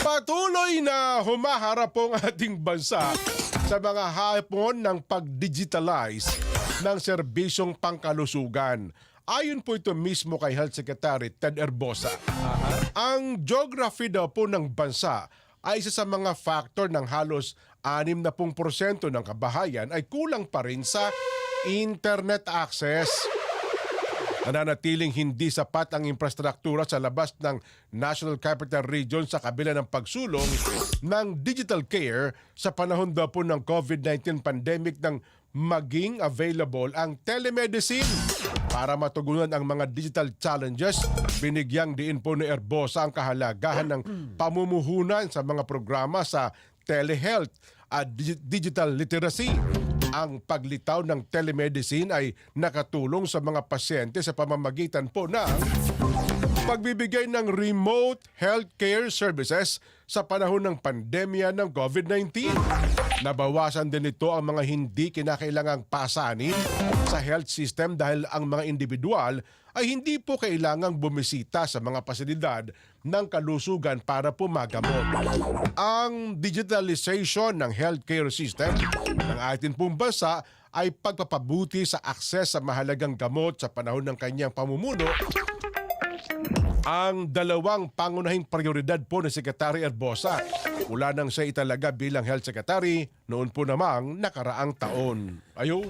Patuloy na humaharap po ang ating bansa sa mga hapon ng pag-digitalize ng serbisyong pangkalusugan. Ayon po ito mismo kay Health Secretary Ted Herbosa. Ang geography daw po ng bansa ay isa sa mga factor ng halos 60% ng kabahayan ay kulang pa rin sa internet access. Nananatiling hindi sapat ang infrastruktura sa labas ng National Capital Region sa kabila ng pagsulong ng digital care sa panahon daw po ng COVID-19 pandemic nang maging available ang telemedicine. Para matugunan ang mga digital challenges, binigyang diin po ni Herbosa ang kahalagahan ng pamumuhunan sa mga programa sa telehealth at digital literacy. Ang paglitaw ng telemedicine ay nakatulong sa mga pasyente sa pamamagitan po ng pagbibigay ng remote healthcare services sa panahon ng pandemya ng COVID-19. Nabawasan din ito ang mga hindi kinakailangang pasanin sa health system dahil ang mga individual ay hindi po kailangang bumisita sa mga pasilidad ng kalusugan para po magamot. Ang digitalization ng healthcare system ng ating pong bansa ay pagpapabuti sa akses sa mahalagang gamot sa panahon ng kanyang pamumuno. Ang dalawang pangunahing prioridad po ni Secretary Herbosa mula nang siya italaga bilang Health Secretary noon po namang nakaraang taon. Ayun.